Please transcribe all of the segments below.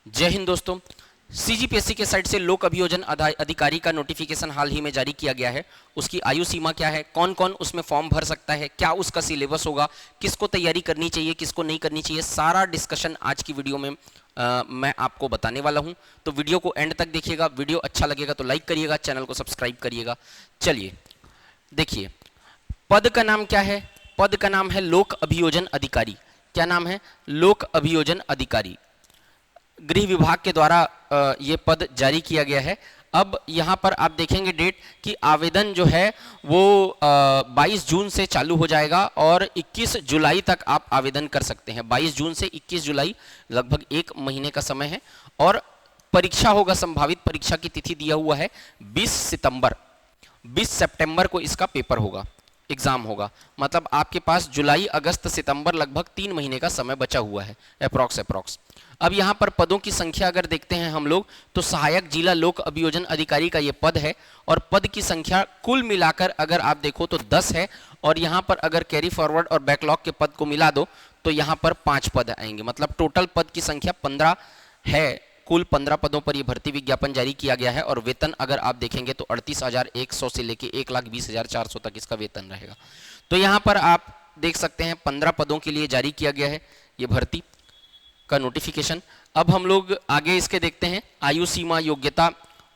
जय हिंद दोस्तों। सीजीपीएससी के साइट से लोक अभियोजन अधिकारी का नोटिफिकेशन हाल ही में जारी किया गया है। उसकी आयु सीमा क्या है, कौन कौन उसमें फॉर्म भर सकता है, क्या उसका सिलेबस होगा, किसको तैयारी करनी चाहिए, किसको नहीं करनी चाहिए, सारा डिस्कशन आज की वीडियो में मैं आपको बताने वाला हूं। तो वीडियो को एंड तक देखिएगा। वीडियो अच्छा लगेगा तो लाइक करिएगा, चैनल को सब्सक्राइब करिएगा। चलिए देखिए, पद का नाम क्या है? पद का नाम है लोक अभियोजन अधिकारी। क्या नाम है? लोक अभियोजन अधिकारी। गृह विभाग के द्वारा ये पद जारी किया गया है। अब यहाँ पर आप देखेंगे डेट कि आवेदन जो है वो 22 जून से चालू हो जाएगा और 21 जुलाई तक आप आवेदन कर सकते हैं। 22 जून से 21 जुलाई लगभग 1 महीने का समय है। और परीक्षा होगा, संभावित परीक्षा की तिथि दिया हुआ है 20 सितंबर। 20 सितंबर को इसका पेपर होगा, एग्जाम होगा। मतलब आपके पास जुलाई, अगस्त, सितंबर लगभग 3 महीने का समय बचा हुआ है, अप्रॉक्स। अब यहाँ पर पदों की संख्या अगर देखते हैं हम लोग तो सहायक जिला लोक अभियोजन अधिकारी का ये पद है और पद की संख्या कुल मिलाकर अगर आप देखो तो 10 है। और यहाँ पर अगर कैरी फॉरवर्ड और बैकलॉग के पद को मिला दो तो यहाँ पर 5 पद आएंगे। मतलब टोटल पद की संख्या 15 है। कुल 15 पदों पर यह भर्ती विज्ञापन जारी किया गया है और वेतन अगर आप देखेंगे तो 38,100 से लेके 1,20,400 तक इसका वेतन रहेगा। तो यहाँ पर आप देख सकते हैं 15 पदों के लिए जारी किया गया है ये भर्ती का नोटिफिकेशन। अब हम लोग आगे इसके देखते हैं, आयु सीमा, योग्यता,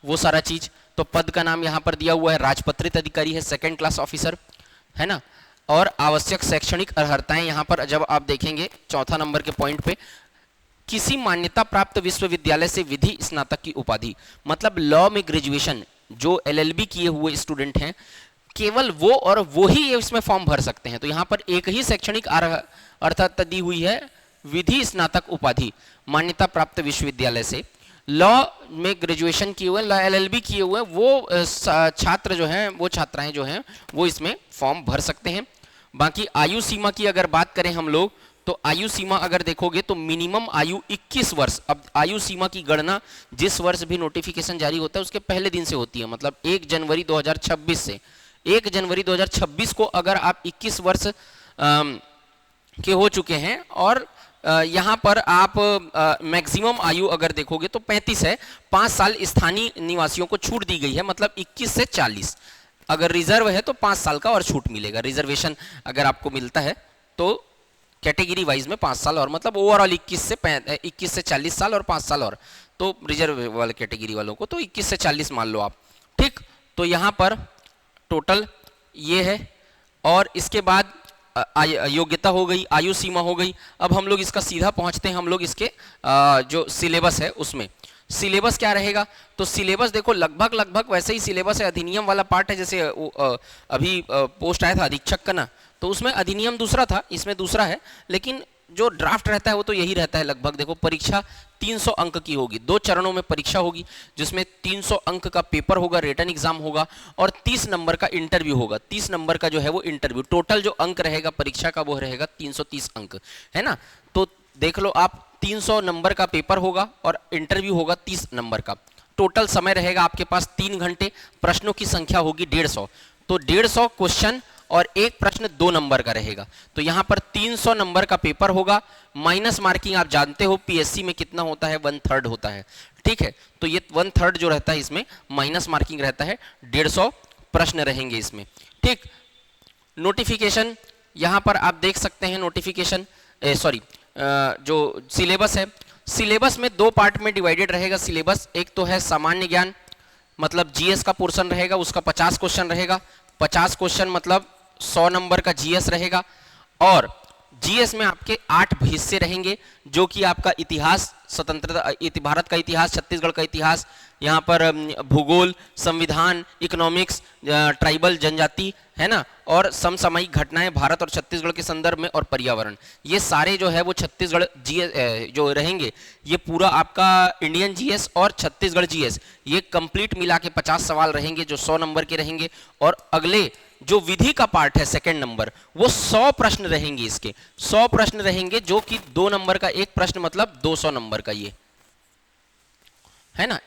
वो सारा चीज। तो पद का नाम यहाँ पर दिया हुआ है राजपत्रित अधिकारी है, 2nd क्लास ऑफिसर है ना। और आवश्यक शैक्षणिक अर्हताएं यहाँ पर जब आप देखेंगे 4 नंबर के पॉइंट पे, किसी मान्यता प्राप्त विश्वविद्यालय से विधि स्नातक की उपाधि। मतलब लॉ में ग्रेजुएशन जो LLB किए हुए स्टूडेंट हैं, केवल वो और वो ही इसमें फॉर्म भर सकते हैं। तो यहाँ पर एक ही शैक्षणिक अर्हता दी हुई है, विधि स्नातक उपाधि, मान्यता प्राप्त विश्वविद्यालय से। लॉ में ग्रेजुएशन किए हुए, LLB किए हुए वो छात्र जो हैं, वो छात्राएं जो हैं वो इसमें फॉर्म भर सकते हैं। बाकी आयु सीमा की अगर बात करें हम लोग तो आयु सीमा अगर देखोगे तो मिनिमम आयु 21 वर्ष। अब आयु सीमा की गणना जिस वर्ष भी नोटिफिकेशन जारी होता है उसके पहले दिन से होती है। मतलब 1 जनवरी 2026 से 1 जनवरी 2026 को अगर आप 21 वर्ष के हो चुके हैं और यहाँ पर आप मैक्सिमम आयु अगर देखोगे तो 35 है। 5 साल स्थानीय निवासियों को छूट दी गई है। मतलब 21 से 40, अगर रिजर्व है तो 5 साल का और छूट मिलेगा। रिजर्वेशन अगर आपको मिलता है तो कैटेगरी वाइज में 5 साल और, मतलब ओवरऑल 21 से 40 साल और 5 साल और, तो रिजर्व वाले कैटेगरी वालों को तो 21 से 40 मान लो आप, ठीक। तो यहाँ पर टोटल ये है। और इसके बाद योग्यता हो गई, आयु सीमा हो गई। अब हम लोग इसका सीधा पहुंचते हैं हम लोग इसके जो सिलेबस है उसमें। सिलेबस क्या रहेगा? तो सिलेबस देखो लगभग वैसे ही सिलेबस है। अधिनियम वाला पार्ट है, जैसे अभी पोस्ट आया था अधीक्षक का ना, तो उसमें अधिनियम दूसरा था, इसमें दूसरा है। लेकिन जो ड्राफ्ट रहता है वो तो यही रहता है लगभग। देखो परीक्षा 300 अंक की होगी, 2 चरणों में परीक्षा होगी जिसमें 300 अंक का पेपर होगा, रिटन एग्जाम होगा और 30 नंबर का इंटरव्यू होगा। 30 नंबर का जो है वो इंटरव्यू, टोटल जो अंक रहेगा परीक्षा का वो रहेगा 330 अंक, है ना। तो देख लो आप, 300 नंबर का पेपर होगा और इंटरव्यू होगा 30 नंबर का। टोटल समय रहेगा आपके पास 3 घंटे। प्रश्नों की संख्या होगी 150। तो 150 क्वेश्चन और एक प्रश्न 2 नंबर का रहेगा। तो यहाँ पर 300 नंबर का पेपर होगा। माइनस मार्किंग आप जानते हो पीएससी में कितना होता है, 1/3 होता है, ठीक है। तो ये 1/3 जो रहता है इसमें माइनस मार्किंग रहता है। 150 प्रश्न रहेंगे इसमें, ठीक। नोटिफिकेशन यहाँ पर आप देख सकते हैं। नोटिफिकेशन जो सिलेबस है, सिलेबस में 2 पार्ट में डिवाइडेड रहेगा सिलेबस। एक तो है सामान्य ज्ञान, मतलब जीएस का पोर्शन रहेगा, उसका 50 क्वेश्चन रहेगा। 50 क्वेश्चन मतलब 100 नंबर का जीएस रहेगा। और जीएस में आपके 8 हिस्से रहेंगे, जो कि आपका इतिहास, स्वतंत्रता, भारत का इतिहास, छत्तीसगढ़ का इतिहास, यहाँ पर भूगोल, संविधान, इकोनॉमिक्स, ट्राइबल जनजाति, है ना, और समसामयिक घटनाएं भारत और छत्तीसगढ़ के संदर्भ में, और पर्यावरण। ये सारे जो है वो छत्तीसगढ़ जीएस जो रहेंगे, ये पूरा आपका इंडियन जीएस और छत्तीसगढ़ जीएस ये कंप्लीट मिला के 50 सवाल रहेंगे जो 100 नंबर के रहेंगे। और अगले जो विधि का पार्ट है 2nd नंबर, वो 100 प्रश्न रहेंगे। इसके 100 प्रश्न रहेंगे जो कि 2 नंबर का एक प्रश्न, मतलब 200 नंबर का ये, है ना।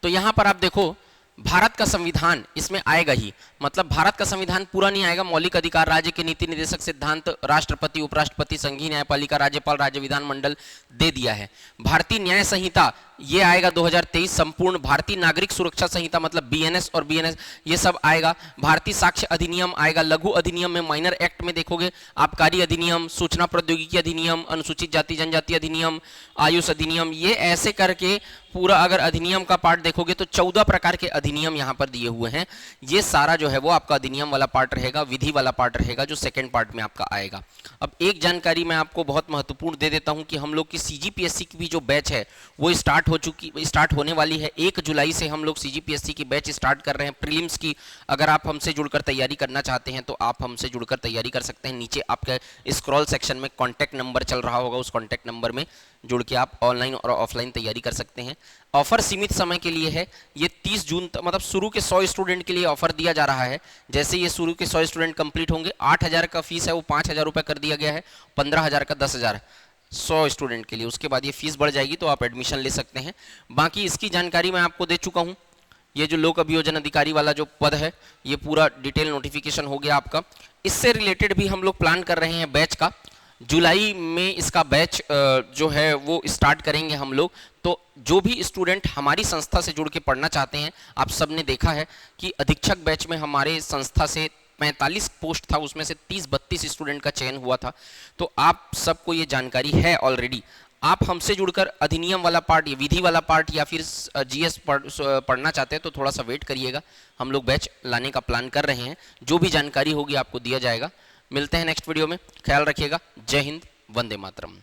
तो यहां पर आप देखो भारत का संविधान इसमें आएगा ही, मतलब भारत का संविधान पूरा नहीं आएगा। मौलिक अधिकार, राज्य के नीति निर्देशक सिद्धांत, राष्ट्रपति, उपराष्ट्रपति, संघीय न्यायपालिका, राज्यपाल, राज्य विधानमंडल दे दिया है। भारतीय न्याय संहिता ये आएगा 2023 संपूर्ण भारतीय नागरिक सुरक्षा संहिता मतलब बीएनएस और बीएनएस ये सब आएगा। भारतीय साक्ष्य अधिनियम आएगा। लघु अधिनियम में माइनर एक्ट में देखोगे आबकारी अधिनियम, सूचना प्रौद्योगिकी अधिनियम, अनुसूचित जाति जनजाति अधिनियम, आयुष अधिनियम, ये ऐसे करके पूरा अगर अधिनियम का पार्ट देखोगे तो 14 प्रकार के अधिनियम यहाँ पर दिए हुए हैं। ये सारा जो है वो आपका अधिनियम वाला पार्ट रहेगा, विधि वाला पार्ट रहेगा जो सेकंड पार्ट में आपका आएगा। अब एक जानकारी मैं आपको बहुत महत्वपूर्ण दे देता हूं कि हम लोग की सीजीपीएससी की भी जो बैच है वो स्टार्ट होने वाली है। 1 जुलाई से हम लोग सीजीपीएससी की बैच स्टार्ट कर रहे हैं प्रीलिम्स की। अगर आप हमसे जुड़कर तैयारी करना चाहते हैं तो आप हमसे जुड़कर तैयारी कर सकते हैं। नीचे आपके स्क्रॉल सेक्शन में कॉन्टैक्ट नंबर चल रहा होगा, उस कॉन्टैक्ट नंबर में जुड़ के आप ऑनलाइन और ऑफलाइन तैयारी कर सकते हैं। ऑफर सीमित समय के लिए है, ये 30 जून तक मतलब शुरू के 100 स्टूडेंट के लिए ऑफर दिया जा रहा है। जैसे ये शुरू के 100 स्टूडेंट कंप्लीट होंगे 8,000 का फीस है वो 5,000 रुपये कर दिया गया है, 15,000 का 10,000 100 स्टूडेंट के लिए। उसके बाद ये फीस बढ़ जाएगी तो आप एडमिशन ले सकते हैं। बाकी इसकी जानकारी मैं आपको दे चुका हूँ। ये जो लोक अभियोजन अधिकारी वाला जो पद है ये पूरा डिटेल नोटिफिकेशन हो गया आपका। इससे रिलेटेड भी हम लोग प्लान कर रहे हैं बैच का। जुलाई में इसका बैच जो है वो स्टार्ट करेंगे हम लोग। तो जो भी स्टूडेंट हमारी संस्था से जुड़ के पढ़ना चाहते हैं, आप सब ने देखा है कि अधीक्षक बैच में हमारे संस्था से 45 पोस्ट था, उसमें से 30-32 स्टूडेंट का चयन हुआ था। तो आप सबको ये जानकारी है ऑलरेडी। आप हमसे जुड़कर अधिनियम वाला पार्ट या विधि वाला पार्ट या फिर जीएस पढ़ना चाहते हैं तो थोड़ा सा वेट करिएगा। हम लोग बैच लाने का प्लान कर रहे हैं। जो भी जानकारी होगी आपको दिया जाएगा। मिलते हैं नेक्स्ट वीडियो में। ख्याल रखिएगा। जय हिंद, वंदे मातरम।